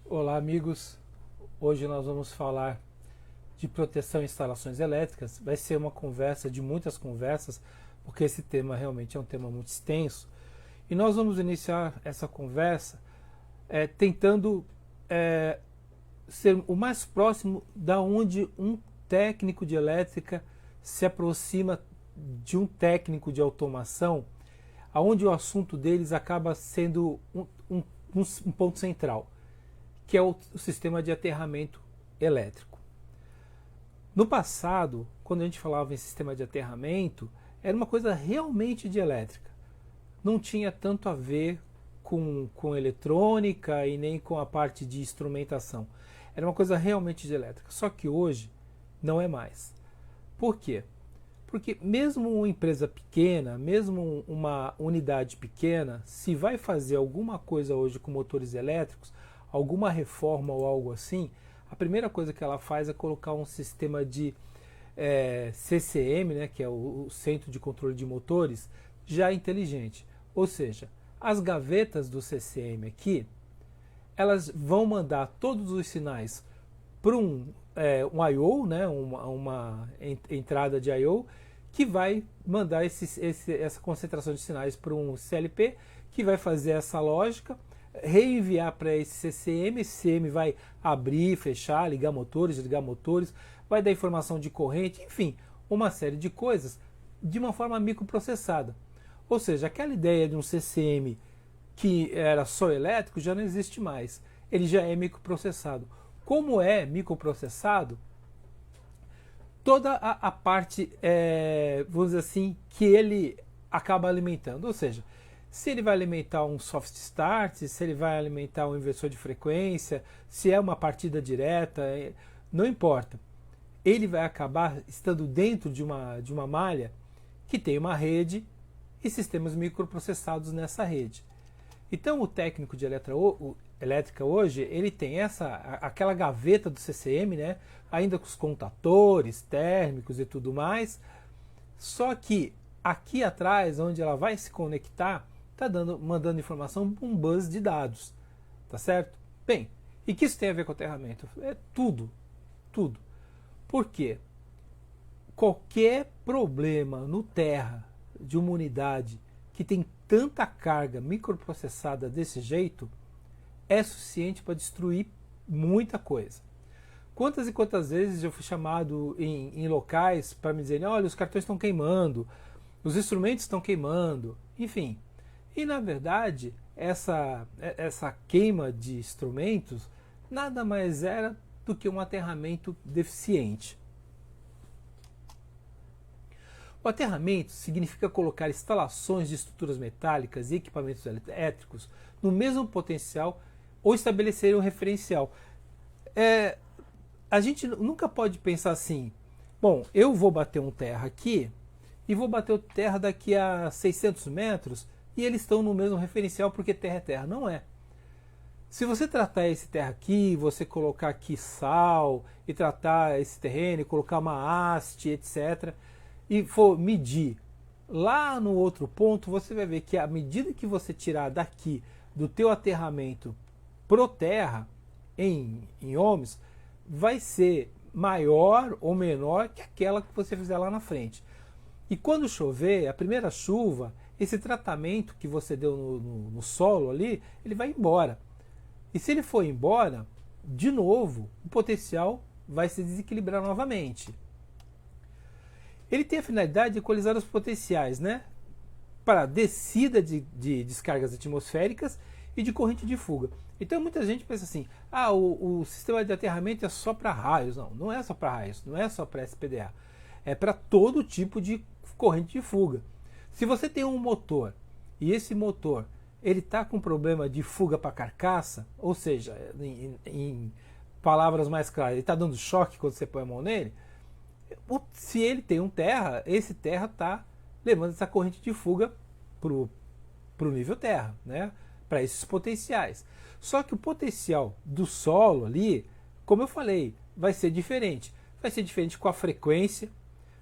Olá, amigos. Hoje nós vamos falar de proteção em instalações elétricas. Vai ser uma conversa de muitas conversas, porque esse tema realmente é um tema muito extenso. E nós vamos iniciar essa conversa tentando ser o mais próximo da onde um técnico de elétrica se aproxima de um técnico de automação, aonde o assunto deles acaba sendo um ponto central, que é o sistema de aterramento elétrico. No passado, quando a gente falava em sistema de aterramento, era uma coisa realmente de elétrica. Não tinha tanto a ver com eletrônica e nem com a parte de instrumentação. Era uma coisa realmente de elétrica. Só que hoje não é mais. Por quê? Porque mesmo uma empresa pequena, mesmo uma unidade pequena, se vai fazer alguma coisa hoje com motores elétricos, alguma reforma ou algo assim, a primeira coisa que ela faz é colocar um sistema de CCM, né, que é o Centro de Controle de Motores, já inteligente. Ou seja, as gavetas do CCM aqui, elas vão mandar todos os sinais para um I/O, né, uma entrada de I/O, que vai mandar essa concentração de sinais para um CLP, que vai fazer essa lógica, reenviar para esse CCM. Esse CCM vai abrir, fechar, ligar motores, desligar motores, vai dar informação de corrente, enfim, uma série de coisas de uma forma microprocessada. Ou seja, aquela ideia de um CCM que era só elétrico já não existe mais. Ele já é microprocessado. Como é microprocessado, toda a parte, vamos dizer assim, que ele acaba alimentando. Ou seja, se ele vai alimentar um soft start, se ele vai alimentar um inversor de frequência, se é uma partida direta, não importa. Ele vai acabar estando dentro de uma malha que tem uma rede e sistemas microprocessados nessa rede. Então o técnico de elétrica hoje, ele tem aquela gaveta do CCM, né, ainda com os contatores térmicos e tudo mais, só que aqui atrás, onde ela vai se conectar, está mandando informação para um bus de dados, tá certo? Bem, e que isso tem a ver com aterramento? É tudo, tudo. Por quê? Qualquer problema no terra de uma unidade que tem tanta carga microprocessada desse jeito é suficiente para destruir muita coisa. Quantas e quantas vezes eu fui chamado em locais para me dizerem: olha, os cartões estão queimando, os instrumentos estão queimando, enfim. E na verdade, essa queima de instrumentos nada mais era do que um aterramento deficiente. O aterramento significa colocar instalações de estruturas metálicas e equipamentos elétricos no mesmo potencial ou estabelecer um referencial. A gente nunca pode pensar assim: bom, eu vou bater um terra aqui e vou bater o terra daqui a 600 metros e eles estão no mesmo referencial porque terra é terra. Não é. Se você tratar esse terra aqui, você colocar aqui sal e tratar esse terreno e colocar uma haste, etc., e for medir lá no outro ponto, você vai ver que à medida que você tirar daqui do teu aterramento pro terra em ohms, vai ser maior ou menor que aquela que você fizer lá na frente. E quando chover, a primeira chuva, esse tratamento que você deu no solo ali, ele vai embora. E se ele for embora, de novo, o potencial vai se desequilibrar novamente. Ele tem a finalidade de equalizar os potenciais, né, para descida de descargas atmosféricas e de corrente de fuga. Então muita gente pensa assim: ah, o sistema de aterramento é só para raios. Não, não é só para raios, não é só para SPDA. É para todo tipo de corrente de fuga. Se você tem um motor e esse motor ele está com problema de fuga para carcaça, ou seja, em palavras mais claras, ele está dando choque quando você põe a mão nele, se ele tem um terra, esse terra está levando essa corrente de fuga para o nível terra, né? Para esses potenciais. Só que o potencial do solo ali, como eu falei, vai ser diferente. Vai ser diferente com a frequência,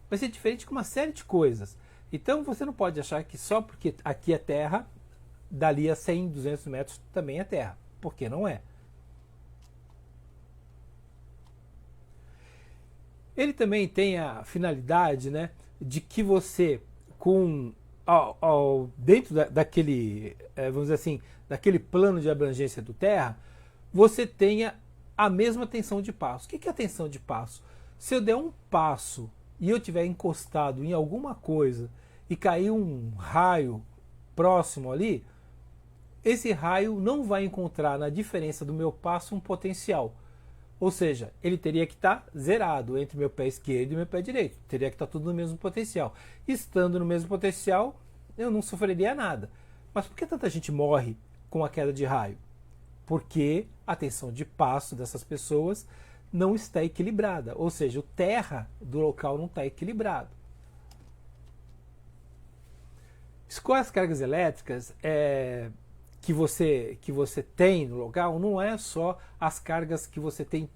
vai ser diferente com uma série de coisas. Então você não pode achar que só porque aqui é terra, dali a 100, 200 metros também é terra, porque não é. Ele também tem a finalidade, né, de que você, dentro daquele, vamos dizer assim, daquele plano de abrangência do Terra, você tenha a mesma tensão de passo. O que é a tensão de passo? Se eu der um passo e eu tiver encostado em alguma coisa e cair um raio próximo ali, esse raio não vai encontrar na diferença do meu passo um potencial. Ou seja, ele teria que estar zerado entre meu pé esquerdo e meu pé direito. Teria que estar tudo no mesmo potencial. Estando no mesmo potencial, eu não sofreria nada. Mas por que tanta gente morre com a queda de raio? Porque a tensão de passo dessas pessoas não está equilibrada. Ou seja, o terra do local não está equilibrado. Escolha as cargas elétricas que você tem no local, não é só as cargas que você tem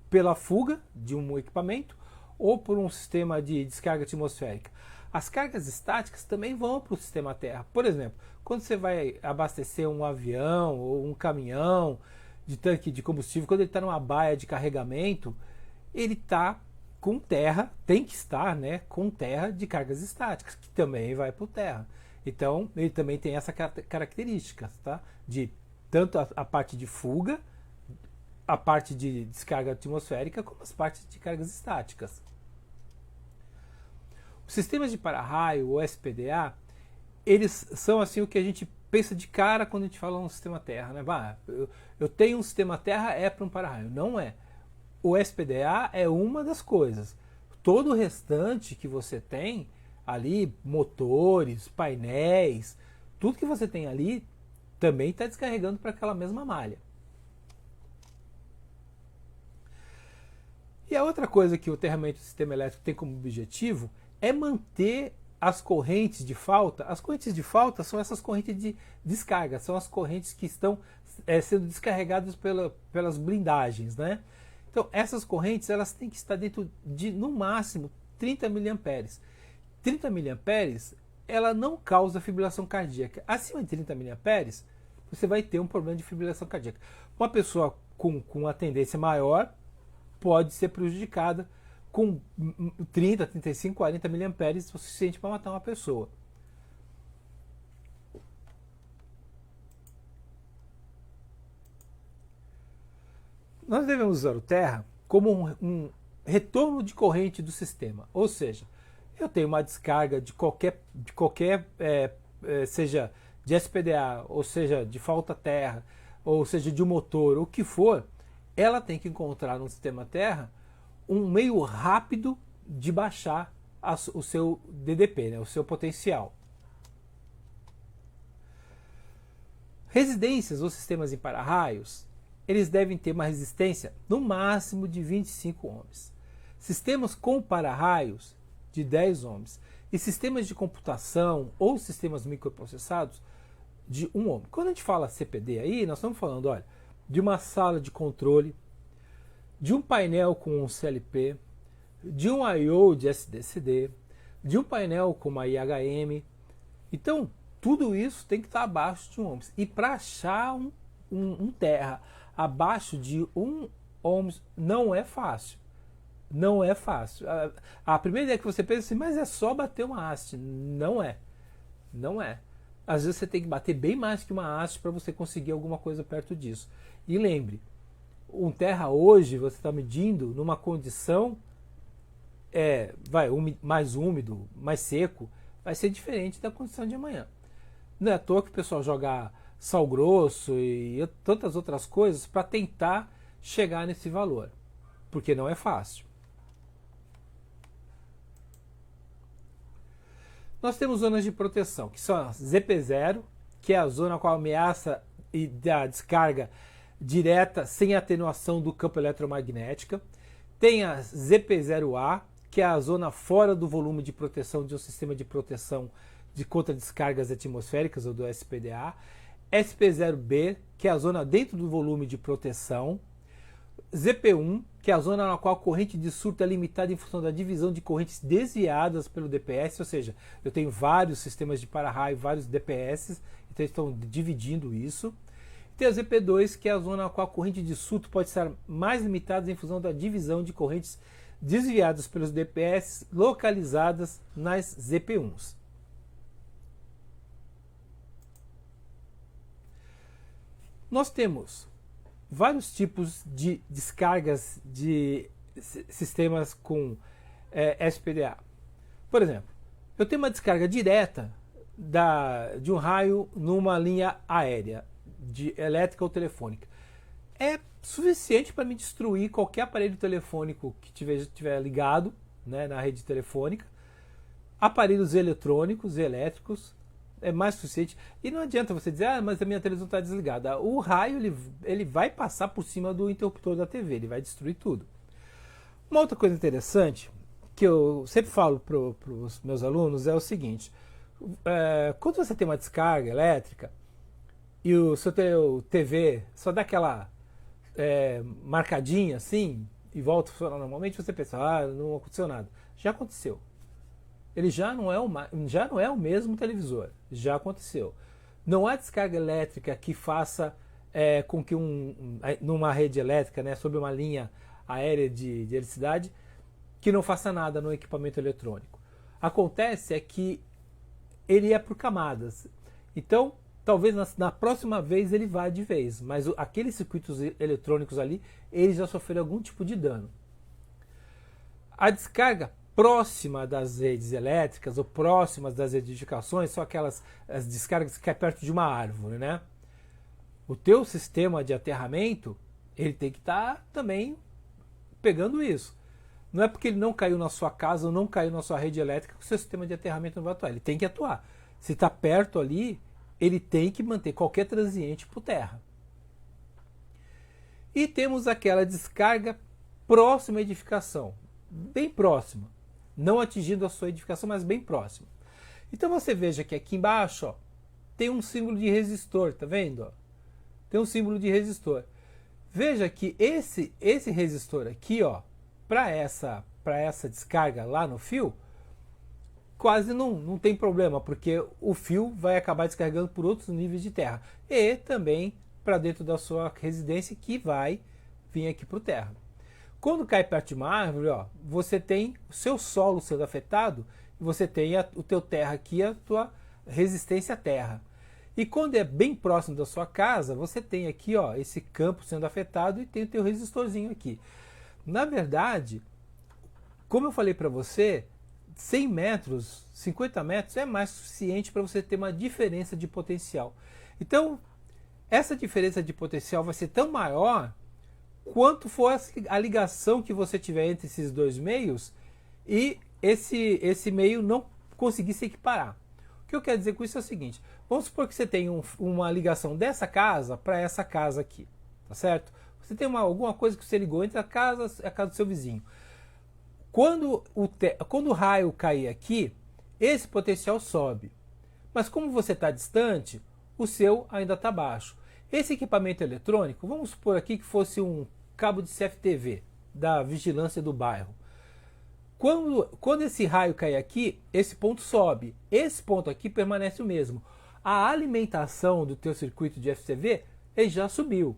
pela fuga de um equipamento ou por um sistema de descarga atmosférica. As cargas estáticas também vão para o sistema Terra. Por exemplo, quando você vai abastecer um avião ou um caminhão de tanque de combustível, quando ele está numa baia de carregamento, ele está com terra, tem que estar, né, com terra de cargas estáticas, que também vai para o Terra. Então, ele também tem essa característica, tá? De tanto a parte de fuga, a parte de descarga atmosférica, como as partes de cargas estáticas. Os sistemas de para-raio, ou SPDA, eles são assim o que a gente pensa de cara quando a gente fala um sistema Terra, né? Eu tenho um sistema Terra, é para um para-raio. Não é. O SPDA é uma das coisas. Todo o restante que você tem ali, motores, painéis, tudo que você tem ali também está descarregando para aquela mesma malha. E a outra coisa que o aterramento do sistema elétrico tem como objetivo é manter as correntes de falta. As correntes de falta são essas correntes de descarga, são as correntes que estão sendo descarregadas pelas blindagens, né? Então essas correntes elas têm que estar dentro de no máximo 30 mA. 30 mA ela não causa fibrilação cardíaca. Acima de 30 mA você vai ter um problema de fibrilação cardíaca. Uma pessoa com uma tendência maior pode ser prejudicada com 30, 35, 40 mA o suficiente para matar uma pessoa. Nós devemos usar o Terra como um retorno de corrente do sistema, ou seja, eu tenho uma descarga de qualquer seja de SPDA, ou seja, de falta terra, ou seja, de um motor, o que for, ela tem que encontrar no sistema Terra um meio rápido de baixar o seu DDP, né, o seu potencial. Residências ou sistemas em para-raios, eles devem ter uma resistência no máximo de 25 ohms. Sistemas com para-raios de 10 ohms. E sistemas de computação ou sistemas microprocessados de 1 ohm. Quando a gente fala CPD aí, nós estamos falando, olha, de uma sala de controle, de um painel com um CLP, de um I/O de SDCD, de um painel com uma IHM. Então, tudo isso tem que estar abaixo de 1 ohms. E para achar um terra abaixo de 1 ohms não é fácil. Não é fácil. A primeira ideia que você pensa assim, mas é só bater uma haste. Não é. Não é. Às vezes você tem que bater bem mais que uma haste para você conseguir alguma coisa perto disso. E lembre, um terra hoje você está medindo numa condição mais úmido, mais seco, vai ser diferente da condição de amanhã. Não é à toa que o pessoal joga sal grosso e tantas outras coisas para tentar chegar nesse valor, porque não é fácil. Nós temos zonas de proteção, que são a ZP0, que é a zona com a ameaça e da descarga direta sem atenuação do campo eletromagnético. Tem a ZP0A, que é a zona fora do volume de proteção de um sistema de proteção contra descargas atmosféricas, ou do SPDA. SP0B, que é a zona dentro do volume de proteção. ZP1, que é a zona na qual a corrente de surto é limitada em função da divisão de correntes desviadas pelo DPS, ou seja, eu tenho vários sistemas de para-raio, vários DPS, então eles estão dividindo isso. Tem a ZP2, que é a zona na qual a corrente de surto pode estar mais limitada em função da divisão de correntes desviadas pelos DPS localizadas nas ZP1s. Nós temos vários tipos de descargas de sistemas com SPDA. Por exemplo, eu tenho uma descarga direta de um raio numa linha aérea, elétrica ou telefônica. É suficiente para me destruir qualquer aparelho telefônico que estiver ligado, né, na rede telefônica, aparelhos eletrônicos, elétricos, é mais suficiente. E não adianta você dizer, mas a minha televisão está desligada. O raio ele vai passar por cima do interruptor da TV, ele vai destruir tudo. Uma outra coisa interessante, que eu sempre falo para os meus alunos, é o seguinte: quando você tem uma descarga elétrica e o seu TV só dá aquela marcadinha assim e volta a funcionar normalmente, você pensa, não aconteceu nada. Já aconteceu. Ele já não é o mesmo televisor. Já aconteceu. Não há descarga elétrica que faça com que numa rede elétrica, né, sob uma linha aérea de eletricidade, que não faça nada no equipamento eletrônico. Acontece é que ele é por camadas. Então, talvez na próxima vez ele vá de vez, mas aqueles circuitos eletrônicos ali, eles já sofreram algum tipo de dano. A descarga próxima das redes elétricas ou próximas das edificações são as descargas que caem perto de uma árvore, né? O teu sistema de aterramento, ele tem que estar também pegando isso. Não é porque ele não caiu na sua casa ou não caiu na sua rede elétrica que o seu sistema de aterramento não vai atuar. Ele tem que atuar. Se está perto ali, ele tem que manter qualquer transiente por terra. E temos aquela descarga próxima à edificação, bem próxima. Não atingindo a sua edificação, mas bem próximo. Então você veja que aqui embaixo, ó, tem um símbolo de resistor, tá vendo? Ó? Tem um símbolo de resistor. Veja que esse resistor aqui, ó, para essa descarga lá no fio, quase não tem problema, porque o fio vai acabar descarregando por outros níveis de terra. E também para dentro da sua residência, que vai vir aqui para o terra. Quando cai perto de uma árvore, ó, você tem o seu solo sendo afetado e você tem o teu terra aqui, a tua resistência à terra. E quando é bem próximo da sua casa, você tem aqui, ó, esse campo sendo afetado e tem o teu resistorzinho aqui. Na verdade, como eu falei para você, 100 metros, 50 metros é mais suficiente para você ter uma diferença de potencial. Então, essa diferença de potencial vai ser tão maior quanto for a ligação que você tiver entre esses dois meios e esse meio não conseguir se equiparar. O que eu quero dizer com isso é o seguinte: vamos supor que você tem uma ligação dessa casa para essa casa aqui, tá certo? Você tem alguma coisa que você ligou entre a casa e a casa do seu vizinho. Quando o raio cair aqui, esse potencial sobe. Mas como você está distante, o seu ainda está baixo. Esse equipamento eletrônico, vamos supor aqui que fosse um cabo de CFTV da vigilância do bairro. Quando esse raio cair aqui, esse ponto sobe. Esse ponto aqui permanece o mesmo. A alimentação do teu circuito de FTV, ele já subiu.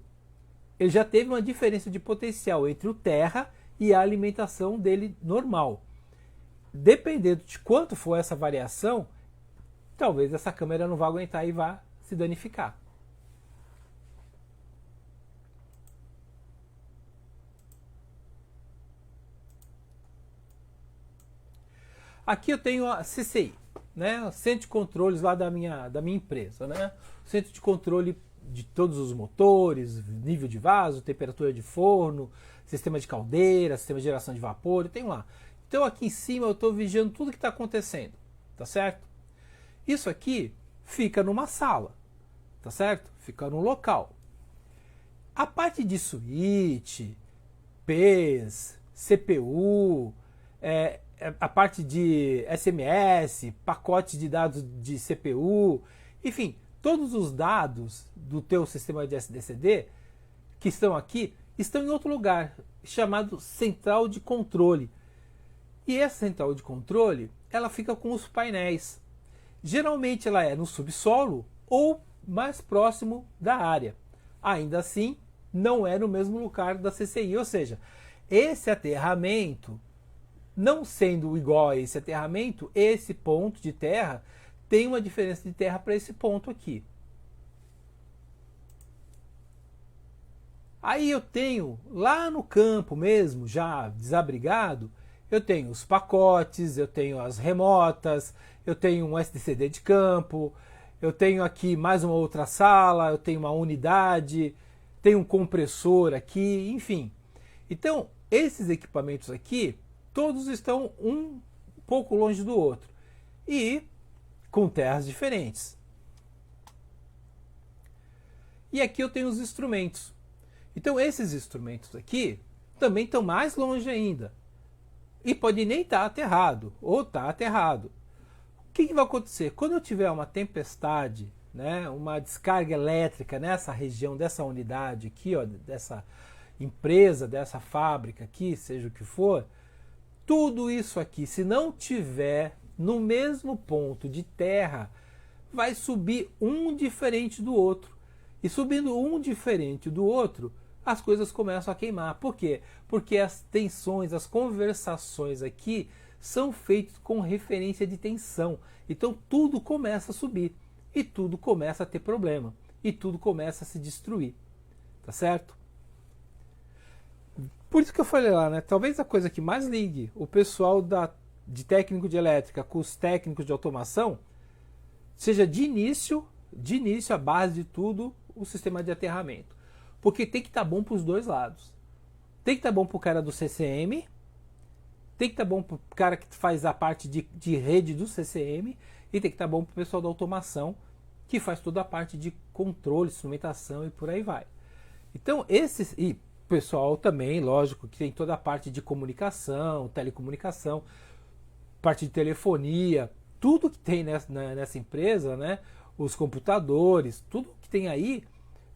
Ele já teve uma diferença de potencial entre o terra e a alimentação dele normal. Dependendo de quanto for essa variação, talvez essa câmera não vá aguentar e vá se danificar. Aqui eu tenho a CCI, né? O centro de controles lá da minha empresa, né? O centro de controle de todos os motores, nível de vaso, temperatura de forno, sistema de caldeira, sistema de geração de vapor, eu tenho lá. Então aqui em cima eu estou vigiando tudo que está acontecendo, tá certo? Isso aqui fica numa sala, tá certo? Fica num local. A parte de switch, PES, CPU, a parte de SMS, pacote de dados de CPU, enfim, todos os dados do teu sistema de SDCD que estão aqui, estão em outro lugar, chamado central de controle. E essa central de controle, ela fica com os painéis. Geralmente ela é no subsolo ou mais próximo da área. Ainda assim, não é no mesmo lugar da CCI, ou seja, esse aterramento Não sendo igual a esse aterramento, esse ponto de terra tem uma diferença de terra para esse ponto aqui. Aí eu tenho, lá no campo mesmo, já desabrigado, eu tenho os pacotes, eu tenho as remotas, eu tenho um SDCD de campo, eu tenho aqui mais uma outra sala, eu tenho uma unidade, tenho um compressor aqui, enfim. Então, esses equipamentos aqui, todos estão um pouco longe do outro e com terras diferentes. E aqui eu tenho os instrumentos. Então, esses instrumentos aqui também estão mais longe ainda. E pode nem estar aterrado, ou estar aterrado. O que vai acontecer? Quando eu tiver uma tempestade, né, uma descarga elétrica nessa região, dessa unidade aqui, ó, dessa empresa, dessa fábrica aqui, seja o que for, tudo isso aqui, se não tiver no mesmo ponto de terra, vai subir um diferente do outro. E subindo um diferente do outro, as coisas começam a queimar. Por quê? Porque as tensões, as conversações aqui são feitas com referência de tensão. Então tudo começa a subir e tudo começa a ter problema e tudo começa a se destruir. Tá certo? Por isso que eu falei lá, né? Talvez a coisa que mais ligue o pessoal de técnico de elétrica com os técnicos de automação seja de início a base de tudo, o sistema de aterramento. Porque tem que estar bom para os dois lados. Tem que estar bom para o cara do CCM, tem que estar bom para o cara que faz a parte de rede do CCM e tem que estar bom para o pessoal da automação que faz toda a parte de controle, instrumentação e por aí vai. Então, esses... E pessoal também, lógico, que tem toda a parte de comunicação, telecomunicação, parte de telefonia, tudo que tem nessa empresa, né? Os computadores, tudo que tem aí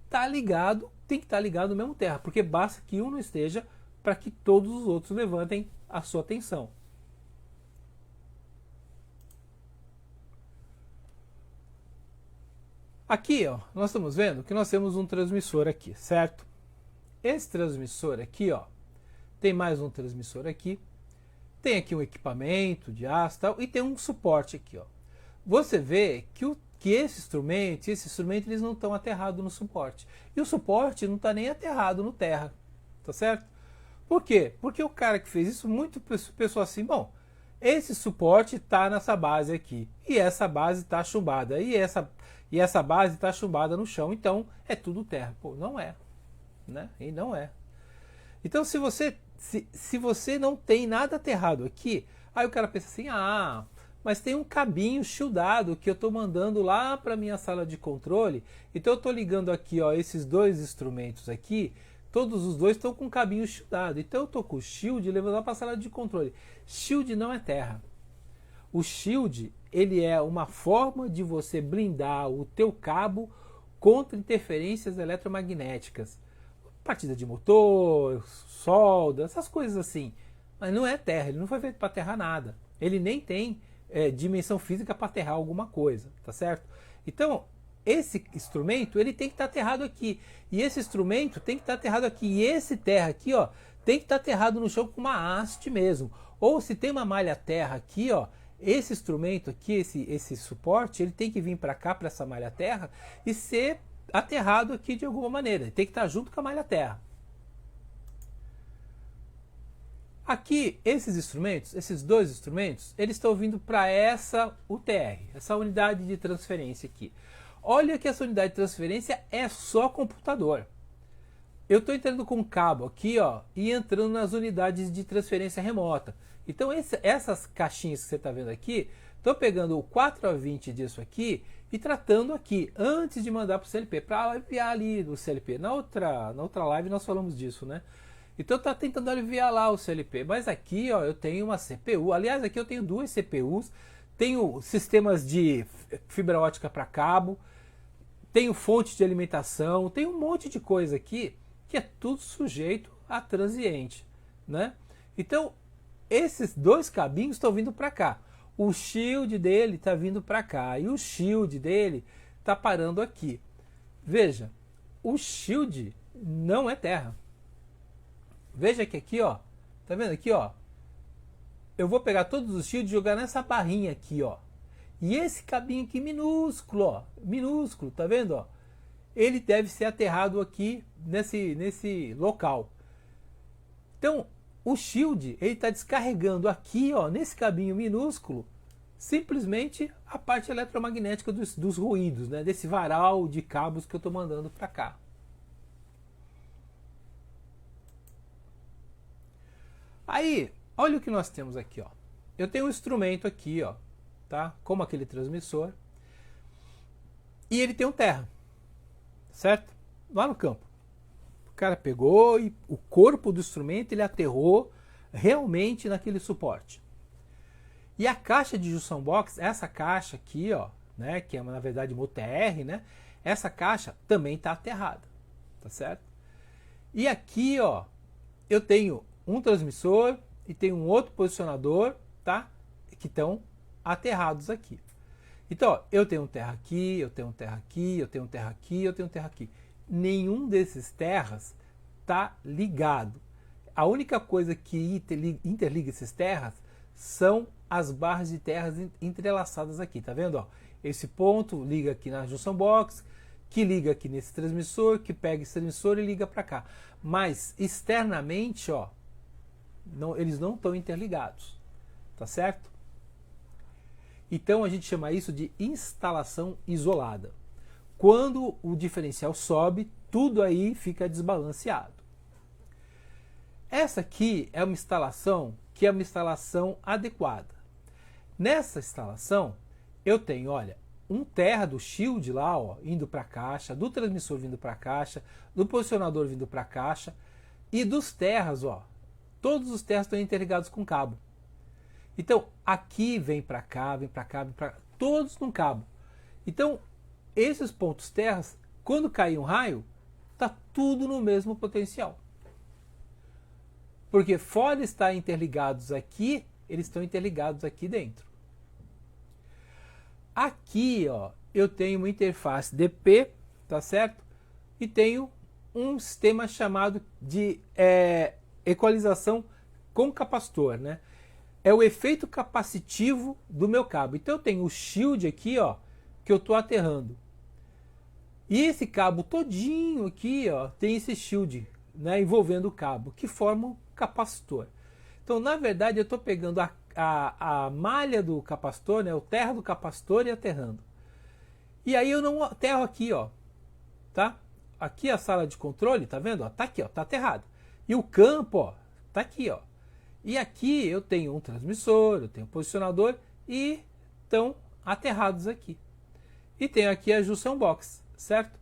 tá ligado, tem que estar ligado no mesmo terra, porque basta que um não esteja para que todos os outros levantem a sua atenção. Aqui, ó, nós estamos vendo que nós temos um transmissor aqui, certo? Esse transmissor aqui, ó, tem mais um transmissor aqui, tem aqui um equipamento de aço e tal, e tem um suporte aqui, ó. Você vê que esse instrumento eles não estão aterrados no suporte. E o suporte não está nem aterrado no terra, tá certo? Por quê? Porque o cara que fez isso, muito pensou assim, bom, esse suporte está nessa base aqui, e essa base está chumbada, e essa base está chumbada no chão, então é tudo terra. Pô, não é. Né? E não é. Então se você não tem nada aterrado aqui, aí o cara pensa assim, mas tem um cabinho shieldado que eu estou mandando lá para minha sala de controle, então eu estou ligando aqui, ó, esses dois instrumentos aqui, todos os dois estão com cabinho shieldado, então eu estou com o shield levando lá para a sala de controle. Shield não é terra. O shield, ele é uma forma de você blindar o teu cabo contra interferências eletromagnéticas. Partida de motor, solda, essas coisas assim. Mas não é terra, ele não foi feito para aterrar nada. Ele nem tem dimensão física para aterrar alguma coisa, tá certo? Então, esse instrumento, ele tem que estar aterrado aqui. E esse instrumento tem que estar aterrado aqui. E esse terra aqui, ó, tem que estar aterrado no chão com uma haste mesmo. Ou se tem uma malha terra aqui, ó, esse instrumento aqui, esse suporte, ele tem que vir para cá, para essa malha terra, e ser aterrado aqui de alguma maneira. Tem que estar junto com a malha terra. Aqui, esses instrumentos, esses dois instrumentos, eles estão vindo para essa UTR, essa unidade de transferência aqui. Olha que essa unidade de transferência é só computador. Eu estou entrando com um cabo aqui, ó, e entrando nas unidades de transferência remota. Então, essas caixinhas que você está vendo aqui, estou pegando o 4A20 disso aqui e tratando aqui, antes de mandar para o CLP, para enviar ali do CLP. Na outra live nós falamos disso, né? Então está tentando aliviar lá o CLP. Mas aqui, ó, eu tenho uma CPU. Aliás, aqui eu tenho duas CPUs. Tenho sistemas de fibra ótica para cabo. Tenho fonte de alimentação. Tenho um monte de coisa aqui que é tudo sujeito a transiente, né? Então, esses dois cabinhos estão vindo para cá. O shield dele está vindo para cá e o shield dele está parando aqui. Veja, o shield não é terra. Veja que aqui, ó, tá vendo aqui, ó? eu vou pegar todos os shields e jogar nessa barrinha aqui, ó. E esse cabinho aqui minúsculo, ó, minúsculo, tá vendo, ó? Ele deve ser aterrado aqui nesse local. Então, o shield, ele está descarregando aqui, ó, nesse cabinho minúsculo, simplesmente a parte eletromagnética dos ruídos, né? Desse varal de cabos que eu estou mandando para cá. Aí, olha o que nós temos aqui, ó. Eu tenho um instrumento aqui, ó, tá? Como aquele transmissor. E ele tem um terra, certo? Lá no campo. O cara pegou e o corpo do instrumento ele aterrou realmente naquele suporte. E a caixa de junção box, essa caixa aqui, ó, né, que é na verdade uma OTR, né? Essa caixa também está aterrada, tá certo? E aqui, ó, eu tenho um transmissor e tenho um outro posicionador, tá? Que estão aterrados aqui. Então, ó, eu tenho um terra aqui, eu tenho um terra aqui, eu tenho um terra aqui, eu tenho um terra aqui. Nenhum desses terras está ligado. A única coisa que interliga esses terras são as barras de terras entrelaçadas aqui, tá vendo? Ó, esse ponto liga aqui na junção box, que liga aqui nesse transmissor, que pega esse transmissor e liga para cá. Mas externamente, ó, eles não estão interligados, tá certo? Então a gente chama isso de instalação isolada. Quando o diferencial sobe, tudo aí fica desbalanceado. Essa aqui é uma instalação que é uma instalação adequada. Nessa instalação, eu tenho, olha, um terra do shield lá, ó, indo para a caixa, do transmissor vindo para a caixa, do posicionador vindo para a caixa, e dos terras, ó, todos os terras estão interligados com cabo. Então, aqui vem para cá, vem para cá, vem para cá, todos num cabo. Então, esses pontos terras, quando cair um raio, tá tudo no mesmo potencial. Porque fora estar interligados aqui, eles estão interligados aqui dentro. Aqui, ó, eu tenho uma interface DP, tá certo? E tenho um sistema chamado de equalização com capacitor, né? É o efeito capacitivo do meu cabo. Então eu tenho o shield aqui, ó, que eu estou aterrando. E esse cabo todinho aqui, ó, tem esse shield, né, envolvendo o cabo, que forma um capacitor. Então, na verdade, eu estou pegando a malha do capacitor, né, o terra do capacitor e aterrando. E aí eu não aterro aqui, ó, tá? Aqui a sala de controle, tá vendo? Ó, tá aqui, ó, tá aterrado. E o campo, ó, tá aqui, ó. E aqui eu tenho um transmissor, eu tenho um posicionador e estão aterrados aqui. E tenho aqui a junção box, certo?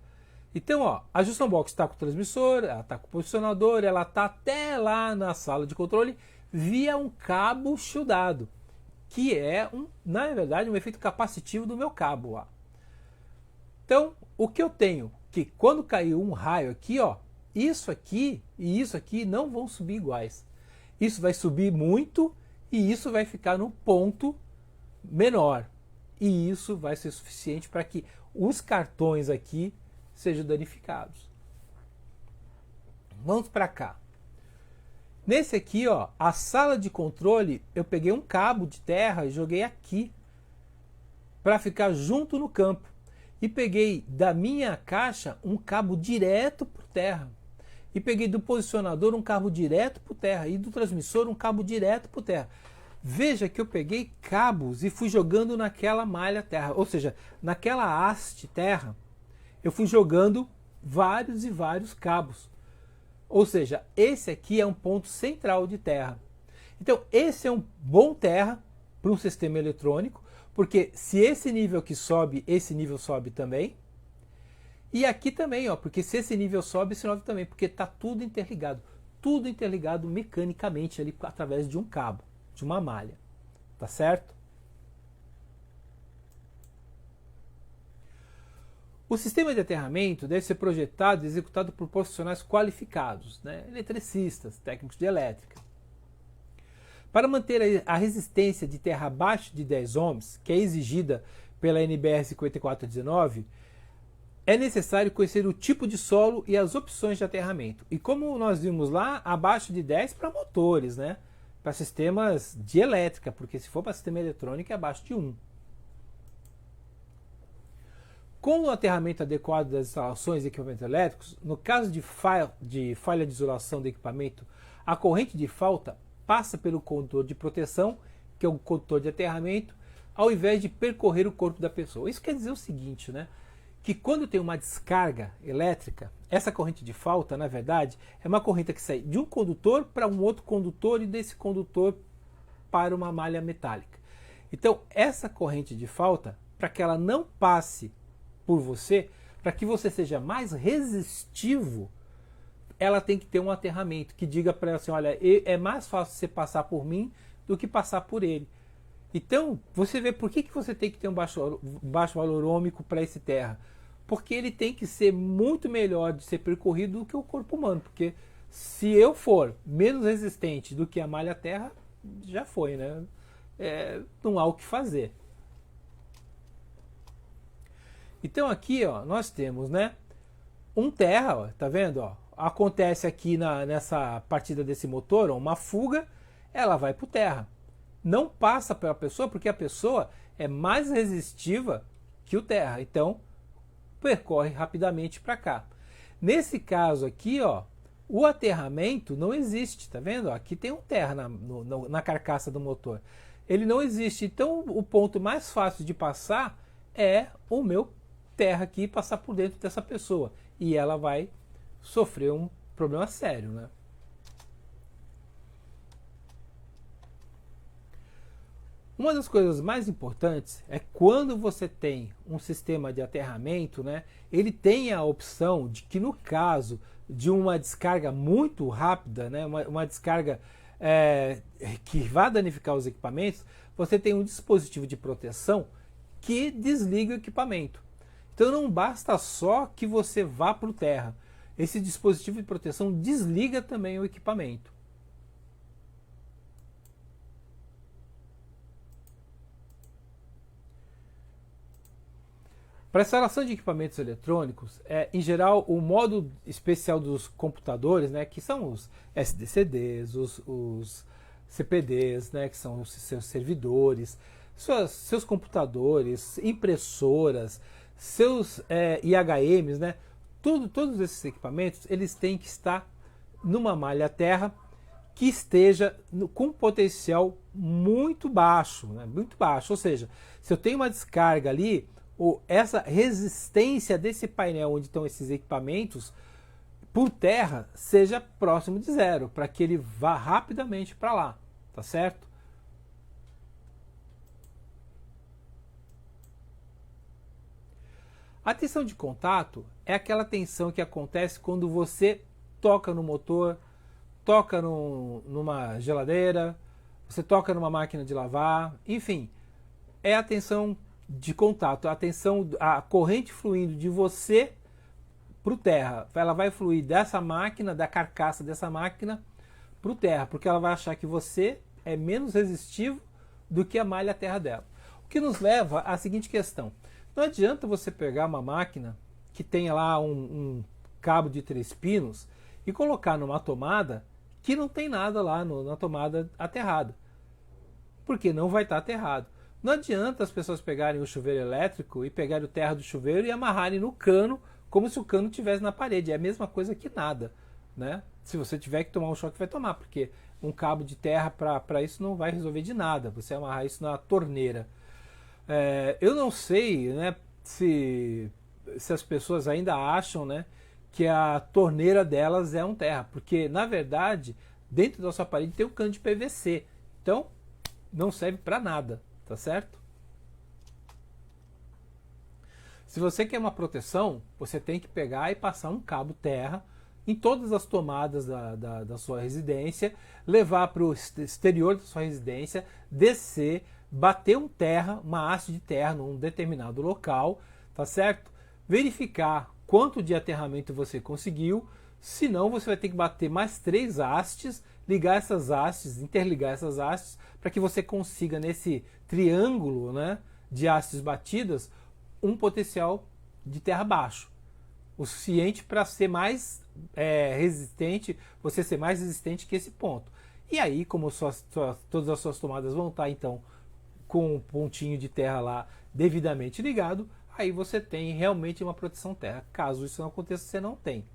Então, ó, a junção box está com o transmissor, ela está com o posicionador, ela está até lá na sala de controle via um cabo shieldado, que é, na verdade, um efeito capacitivo do meu cabo. Ó. Então, o que eu tenho? Que quando cair um raio aqui, ó, isso aqui e isso aqui não vão subir iguais. Isso vai subir muito e isso vai ficar no ponto menor. E isso vai ser suficiente para que os cartões aqui sejam danificados. Vamos para cá. Nesse aqui, ó, a sala de controle, eu peguei um cabo de terra e joguei aqui para ficar junto no campo. E peguei da minha caixa um cabo direto por terra. E peguei do posicionador um cabo direto por terra. E do transmissor um cabo direto por terra. Veja que eu peguei cabos e fui jogando naquela malha terra. Ou seja, naquela haste terra, eu fui jogando vários e vários cabos. Ou seja, esse aqui é um ponto central de terra. Então, esse é um bom terra para um sistema eletrônico, porque se esse nível aqui sobe, esse nível sobe também. E aqui também, ó, porque se esse nível sobe, esse nível também, porque está tudo interligado mecanicamente ali através de um cabo, de uma malha, tá certo? O sistema de aterramento deve ser projetado e executado por profissionais qualificados, né? Eletricistas, técnicos de elétrica. Para manter a resistência de terra abaixo de 10 ohms, que é exigida pela NBR 5419, é necessário conhecer o tipo de solo e as opções de aterramento. E como nós vimos lá, abaixo de 10 para motores, né? para sistemas de elétrica, porque se for para sistema eletrônico é abaixo de 1. Com o aterramento adequado das instalações e equipamentos elétricos, no caso de falha de isolação do equipamento, a corrente de falta passa pelo condutor de proteção, que é o condutor de aterramento, ao invés de percorrer o corpo da pessoa. Isso quer dizer o seguinte, né? Que quando tem uma descarga elétrica, essa corrente de falta, na verdade, é uma corrente que sai de um condutor para um outro condutor e desse condutor para uma malha metálica. Então, essa corrente de falta, para que ela não passe por você, para que você seja mais resistivo, ela tem que ter um aterramento que diga para ela assim, olha, é mais fácil você passar por mim do que passar por ele. Então, você vê por que você tem que ter um baixo valor ômico para esse terra. Porque ele tem que ser muito melhor de ser percorrido do que o corpo humano. Porque se eu for menos resistente do que a malha terra, já foi, né? Não há o que fazer. Então aqui, ó, nós temos, né, um terra, ó, tá vendo? Ó, acontece aqui nessa partida desse motor, ó, uma fuga, ela vai para o terra. Não passa pela pessoa porque a pessoa é mais resistiva que o terra. Então, percorre rapidamente para cá. Nesse caso aqui, ó, o aterramento não existe, tá vendo? Aqui tem um terra na carcaça do motor. Ele não existe. Então, o ponto mais fácil de passar é o meu terra aqui passar por dentro dessa pessoa. E ela vai sofrer um problema sério, né? Uma das coisas mais importantes é quando você tem um sistema de aterramento, né, ele tem a opção de que no caso de uma descarga muito rápida, né, uma descarga que vá danificar os equipamentos, você tem um dispositivo de proteção que desliga o equipamento. Então não basta só que você vá para o terra. Esse dispositivo de proteção desliga também o equipamento. Para instalação de equipamentos eletrônicos, em geral, o modo especial dos computadores, né, que são os SDCDs, os CPDs, né, que são os seus servidores, seus computadores, impressoras, seus IHMs, né, todos esses equipamentos, eles têm que estar numa malha terra que esteja com potencial muito baixo, né, muito baixo. Ou seja, se eu tenho uma descarga ali, essa resistência desse painel onde estão esses equipamentos por terra seja próximo de zero, para que ele vá rapidamente para lá, tá certo? A tensão de contato é aquela tensão que acontece quando você toca no motor, toca numa geladeira, você toca numa máquina de lavar, enfim, é a tensão de contato, a corrente fluindo de você para o terra. Ela vai fluir dessa máquina, da carcaça dessa máquina para o terra, porque ela vai achar que você é menos resistivo do que a malha terra dela. O que nos leva à seguinte questão: não adianta você pegar uma máquina que tenha lá um cabo de 3 pinos e colocar numa tomada que não tem nada lá na tomada aterrada, porque não vai estar aterrado. Não adianta as pessoas pegarem o chuveiro elétrico e pegarem o terra do chuveiro e amarrarem no cano, como se o cano estivesse na parede. É a mesma coisa que nada, né? Se você tiver que tomar um choque, vai tomar, porque um cabo de terra para isso não vai resolver de nada. Você amarrar isso na torneira. Eu não sei, né, se as pessoas ainda acham, né, que a torneira delas é um terra, porque na verdade dentro da sua parede tem um cano de PVC. Então não serve para nada. Tá certo? Se você quer uma proteção, você tem que pegar e passar um cabo terra em todas as tomadas da sua residência, levar para o exterior da sua residência, descer, bater uma haste de terra num determinado local, tá certo? Verificar quanto de aterramento você conseguiu, senão você vai ter que bater mais 3 hastes, ligar essas hastes, interligar essas hastes, para que você consiga nesse triângulo, né, de hastes batidas, um potencial de terra baixo, o suficiente para ser mais resistente, você ser mais resistente que esse ponto. E aí, como todas as suas tomadas vão estar então com um pontinho de terra lá devidamente ligado, aí você tem realmente uma proteção terra. Caso isso não aconteça, você não tem.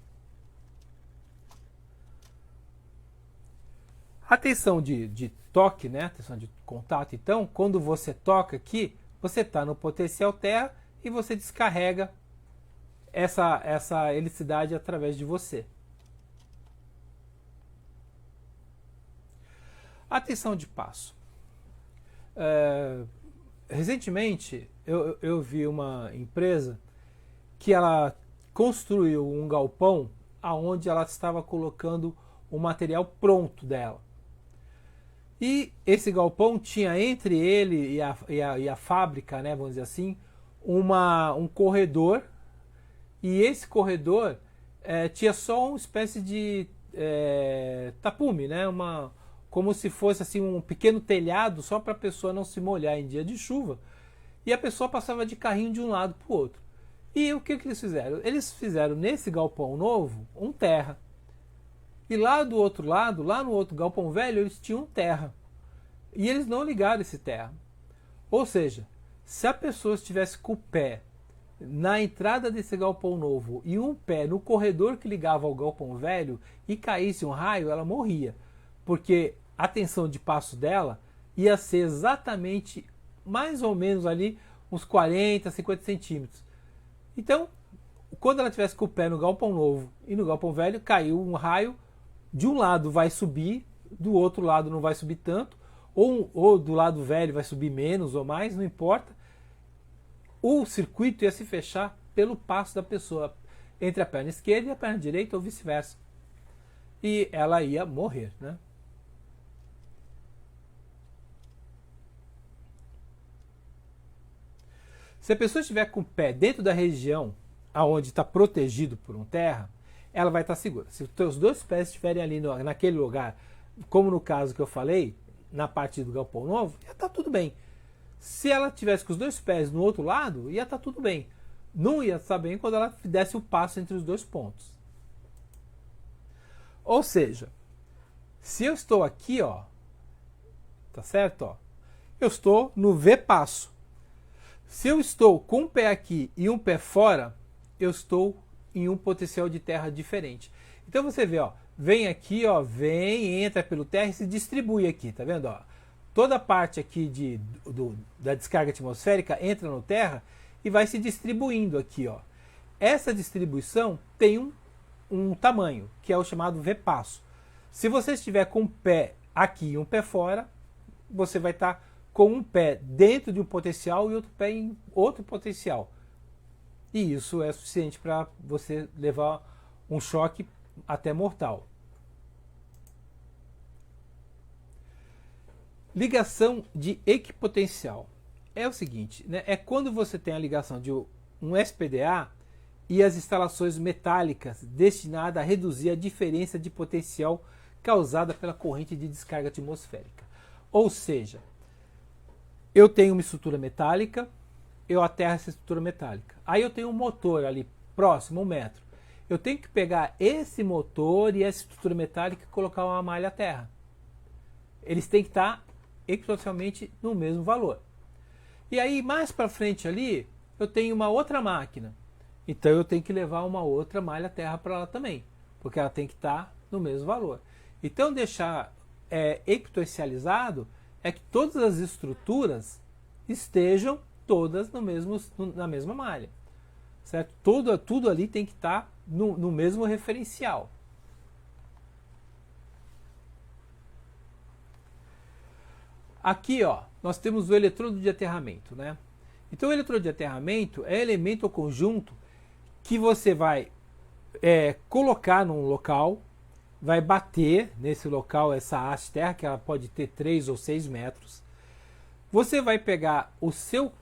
A tensão de toque, né? A tensão de contato, então, quando você toca aqui, você está no potencial terra e você descarrega essa helicidade através de você. A tensão de passo. Recentemente, eu vi uma empresa que ela construiu um galpão aonde ela estava colocando o material pronto dela. E esse galpão tinha entre ele e a fábrica, né, vamos dizer assim, um corredor. E esse corredor tinha só uma espécie de tapume, né, como se fosse assim um pequeno telhado só para a pessoa não se molhar em dia de chuva. E a pessoa passava de carrinho de um lado para o outro. E o que eles fizeram? Eles fizeram nesse galpão novo um terra. E lá do outro lado, lá no outro galpão velho, eles tinham terra. E eles não ligaram esse terra. Ou seja, se a pessoa estivesse com o pé na entrada desse galpão novo e um pé no corredor que ligava ao galpão velho e caísse um raio, ela morria. Porque a tensão de passo dela ia ser exatamente mais ou menos ali uns 40, 50 centímetros. Então, quando ela tivesse com o pé no galpão novo e no galpão velho, caiu um raio, de um lado vai subir, do outro lado não vai subir tanto, ou do lado velho vai subir menos ou mais, não importa. O circuito ia se fechar pelo passo da pessoa entre a perna esquerda e a perna direita ou vice-versa. E ela ia morrer, né? Se a pessoa estiver com o pé dentro da região aonde está protegido por um terra, ela vai estar segura. Se os teus dois pés estiverem ali naquele lugar, como no caso que eu falei, na parte do galpão novo, ia estar tudo bem. Se ela tivesse com os dois pés no outro lado, ia estar tudo bem. Não ia estar bem quando ela desse o passo entre os dois pontos. Ou seja, se eu estou aqui, ó, tá certo? Ó, eu estou no V passo. Se eu estou com um pé aqui e um pé fora, eu estou em um potencial de terra diferente. Então você vê, ó, vem aqui, ó, vem, entra pelo terra e se distribui aqui, tá vendo? Ó? Toda a parte aqui da descarga atmosférica entra no terra e vai se distribuindo aqui, ó. Essa distribuição tem um tamanho, que é o chamado V-passo. Se você estiver com um pé aqui e um pé fora, você vai estar com um pé dentro de um potencial e outro pé em outro potencial. E isso é suficiente para você levar um choque até mortal. Ligação de equipotencial. É o seguinte, né? É quando você tem a ligação de um SPDA e as instalações metálicas destinadas a reduzir a diferença de potencial causada pela corrente de descarga atmosférica. Ou seja, eu tenho uma estrutura metálica, eu aterro essa estrutura metálica. Aí eu tenho um motor ali próximo, 1 metro. Eu tenho que pegar esse motor e essa estrutura metálica e colocar uma malha à terra. Eles têm que estar equipotencialmente no mesmo valor. E aí mais para frente ali, eu tenho uma outra máquina. Então eu tenho que levar uma outra malha à terra para lá também, porque ela tem que estar no mesmo valor. Então deixar equipotencializado é que todas as estruturas estejam todas na mesma malha, certo? Tudo ali tem que estar no mesmo referencial. Aqui, ó, nós temos o eletrodo de aterramento, né? Então o eletrodo de aterramento é elemento ou conjunto que você vai colocar num local, vai bater nesse local essa haste terra, que ela pode ter 3 ou 6 metros. Você vai pegar o seu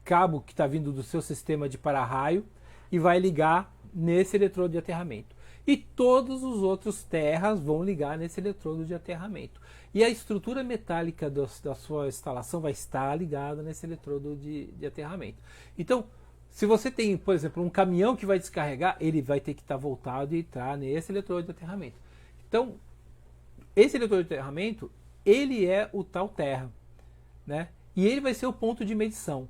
cabo que está vindo do seu sistema de para-raio e vai ligar nesse eletrodo de aterramento. E todos os outros terras vão ligar nesse eletrodo de aterramento. E a estrutura metálica da sua instalação vai estar ligada nesse eletrodo de aterramento. Então, se você tem, por exemplo, um caminhão que vai descarregar, ele vai ter que estar voltado e entrar nesse eletrodo de aterramento. Então, esse eletrodo de aterramento, ele é o tal terra, né? E ele vai ser o ponto de medição.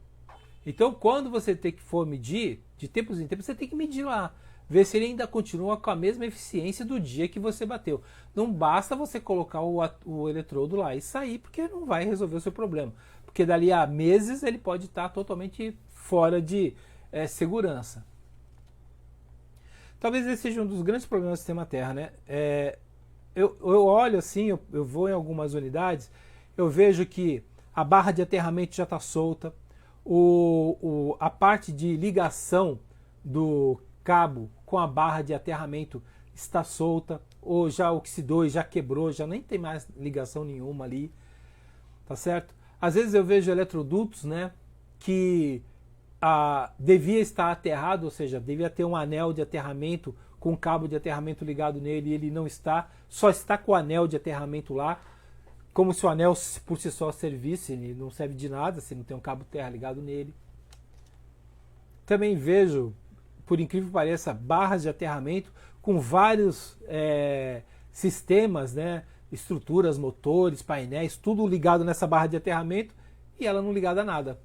Então, quando você for medir, de tempos em tempos, você tem que medir lá, ver se ele ainda continua com a mesma eficiência do dia que você bateu. Não basta você colocar o eletrodo lá e sair, porque não vai resolver o seu problema. Porque dali a meses ele pode estar totalmente fora de segurança. Talvez esse seja um dos grandes problemas do sistema Terra, né? Eu olho assim, eu vou em algumas unidades, eu vejo que a barra de aterramento já está solta, a parte de ligação do cabo com a barra de aterramento está solta, ou já oxidou e já quebrou, já nem tem mais ligação nenhuma ali, tá certo? Às vezes eu vejo eletrodutos, né, que devia estar aterrado, ou seja, devia ter um anel de aterramento com um cabo de aterramento ligado nele e ele não está, só está com o anel de aterramento lá, como se o anel por si só servisse, ele não serve de nada se não tem um cabo terra ligado nele. Também vejo, por incrível que pareça, barras de aterramento com vários sistemas, né, estruturas, motores, painéis, tudo ligado nessa barra de aterramento e ela não ligada a nada.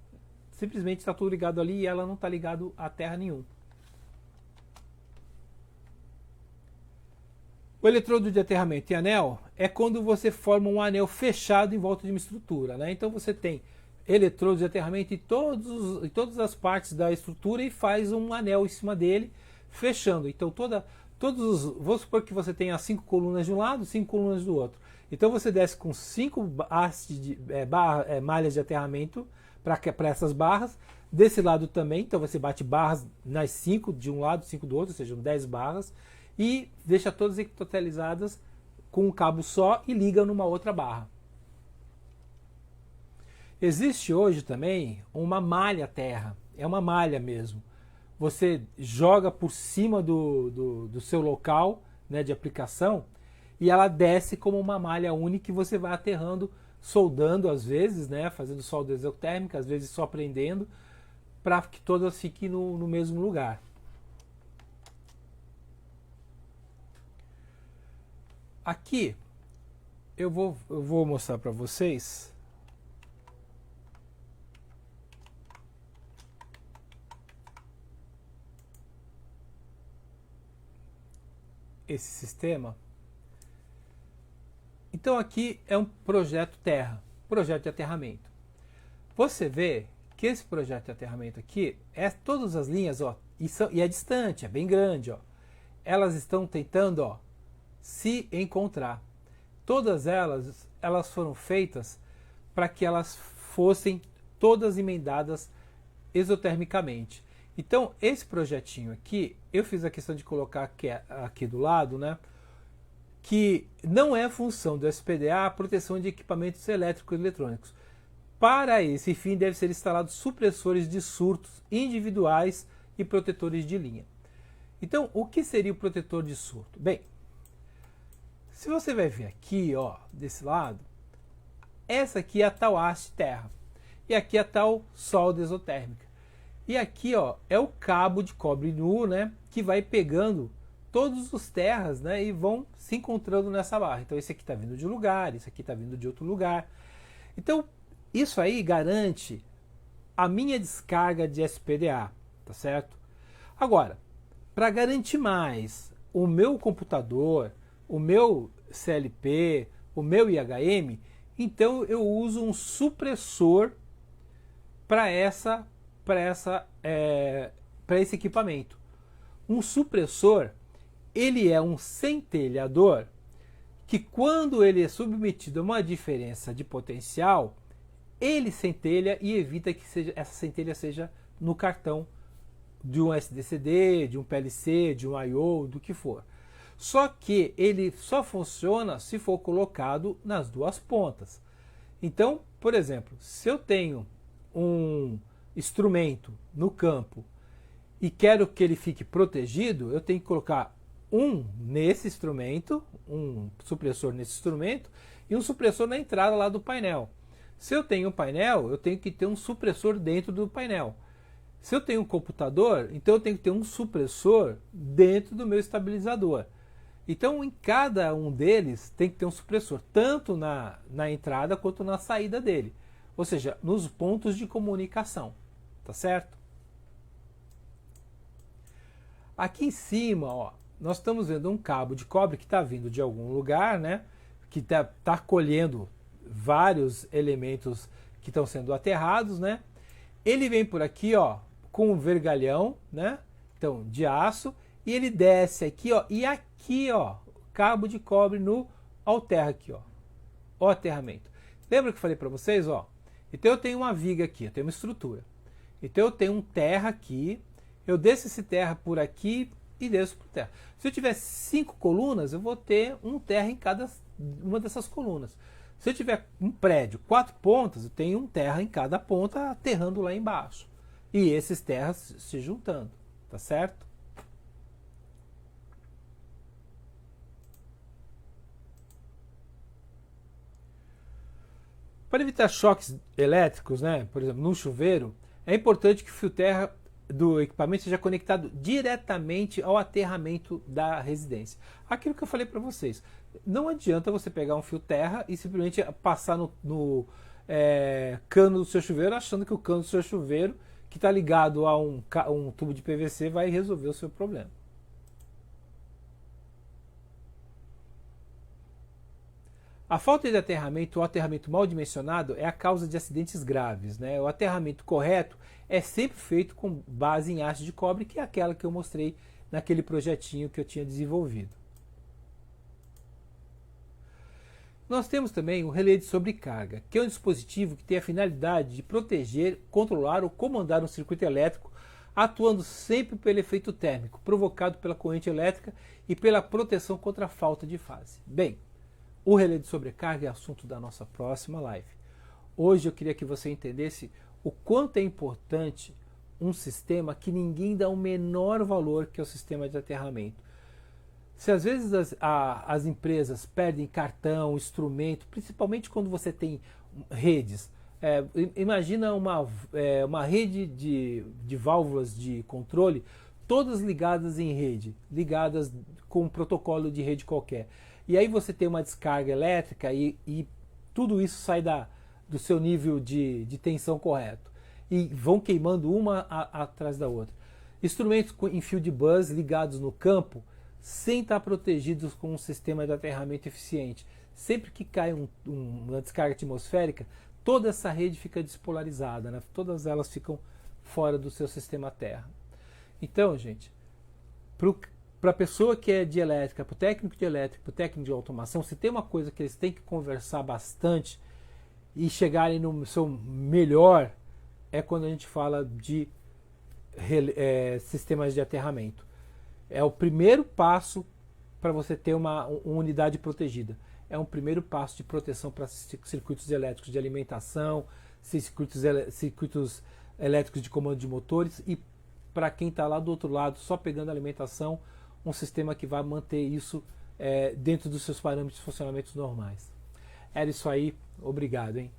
Simplesmente está tudo ligado ali e ela não está ligado a terra nenhum. O eletrodo de aterramento e anel é quando você forma um anel fechado em volta de uma estrutura, né? Então você tem eletrodos de aterramento em todas as partes da estrutura e faz um anel em cima dele, fechando. Então vamos supor que você tenha 5 colunas de um lado, 5 colunas do outro. Então você desce com 5 malhas de aterramento para essas barras. Desse lado também, então você bate barras nas 5 de um lado, 5 do outro, ou seja, 10 barras. E deixa todas totalizadas com um cabo só e liga numa outra barra. Existe hoje também uma malha terra, é uma malha mesmo. Você joga por cima do seu local, né, de aplicação e ela desce como uma malha única e você vai aterrando, soldando às vezes, né, fazendo solda exotérmica, às vezes só prendendo, para que todas fiquem no mesmo lugar. Aqui eu vou mostrar para vocês esse sistema. Então aqui é um projeto terra, projeto de aterramento. Você vê que esse projeto de aterramento aqui todas as linhas, ó, e é distante, é bem grande, ó. Elas estão tentando, ó, se encontrar. Todas elas foram feitas para que elas fossem todas emendadas exotermicamente. Então, esse projetinho aqui, eu fiz a questão de colocar aqui do lado, né, que não é função do SPDA a proteção de equipamentos elétricos e eletrônicos. Para esse fim, deve ser instalados supressores de surtos individuais e protetores de linha. Então, o que seria o protetor de surto? Bem, se você vai ver aqui, ó, desse lado, essa aqui é a tal haste terra. E aqui é a tal solda exotérmica. E aqui, ó, é o cabo de cobre nu, né, que vai pegando todos os terras, né, e vão se encontrando nessa barra. Então esse aqui está vindo de um lugar, esse aqui está vindo de outro lugar. Então isso aí garante a minha descarga de SPDA, tá certo? Agora, para garantir mais o meu computador, o meu CLP, o meu IHM, então eu uso um supressor para esse equipamento. Um supressor, ele é um centelhador que quando ele é submetido a uma diferença de potencial, ele centelha e evita que essa centelha seja no cartão de um SDCD, de um PLC, de um I/O, do que for. Só que ele só funciona se for colocado nas duas pontas. Então, por exemplo, se eu tenho um instrumento no campo e quero que ele fique protegido, eu tenho que colocar um nesse instrumento, um supressor nesse instrumento e um supressor na entrada lá do painel. Se eu tenho um painel, eu tenho que ter um supressor dentro do painel. Se eu tenho um computador, então eu tenho que ter um supressor dentro do meu estabilizador. Então, em cada um deles tem que ter um supressor, tanto na entrada quanto na saída dele. Ou seja, nos pontos de comunicação. Tá certo? Aqui em cima, ó, nós estamos vendo um cabo de cobre que está vindo de algum lugar, né? Que tá colhendo vários elementos que estão sendo aterrados, né? Ele vem por aqui, ó, com um vergalhão, né? Então, de aço, e ele desce aqui, ó, e aqui, ó, cabo de cobre no alterra aqui, ó, o aterramento. Lembra que eu falei para vocês, ó? Então eu tenho uma viga aqui, eu tenho uma estrutura. Então eu tenho um terra aqui, eu desço esse terra por aqui e desço por terra. Se eu tiver 5 colunas, eu vou ter um terra em cada uma dessas colunas. Se eu tiver um prédio, 4 pontas, eu tenho um terra em cada ponta aterrando lá embaixo. E esses terras se juntando, tá certo? Para evitar choques elétricos, né, por exemplo, no chuveiro, é importante que o fio terra do equipamento seja conectado diretamente ao aterramento da residência. Aquilo que eu falei para vocês. Não adianta você pegar um fio terra e simplesmente passar no cano do seu chuveiro, achando que o cano do seu chuveiro, que está ligado a um tubo de PVC, vai resolver o seu problema. A falta de aterramento ou aterramento mal dimensionado é a causa de acidentes graves, né? O aterramento correto é sempre feito com base em haste de cobre, que é aquela que eu mostrei naquele projetinho que eu tinha desenvolvido. Nós temos também o relé de sobrecarga, que é um dispositivo que tem a finalidade de proteger, controlar ou comandar um circuito elétrico, atuando sempre pelo efeito térmico, provocado pela corrente elétrica e pela proteção contra a falta de fase. Bem, o relé de sobrecarga é assunto da nossa próxima live. Hoje eu queria que você entendesse o quanto é importante um sistema que ninguém dá o menor valor, que é o sistema de aterramento. Se às vezes as empresas perdem cartão, instrumento, principalmente quando você tem redes, imagina uma rede de válvulas de controle, todas ligadas em rede, ligadas com um protocolo de rede qualquer. E aí você tem uma descarga elétrica e tudo isso sai do seu nível de tensão correto. E vão queimando uma atrás da outra. Instrumentos em fio de bus ligados no campo, sem estar protegidos com um sistema de aterramento eficiente. Sempre que cai uma descarga atmosférica, toda essa rede fica despolarizada, né? Todas elas ficam fora do seu sistema terra. Então, gente, para a pessoa que é de elétrica, para o técnico de elétrica, para o técnico de automação, se tem uma coisa que eles têm que conversar bastante e chegarem no seu melhor, é quando a gente fala de sistemas de aterramento. É o primeiro passo para você ter uma unidade protegida. É um primeiro passo de proteção para circuitos elétricos de alimentação, circuitos elétricos de comando de motores e para quem está lá do outro lado só pegando alimentação, um sistema que vai manter isso dentro dos seus parâmetros de funcionamento normais. Era isso aí, obrigado, hein?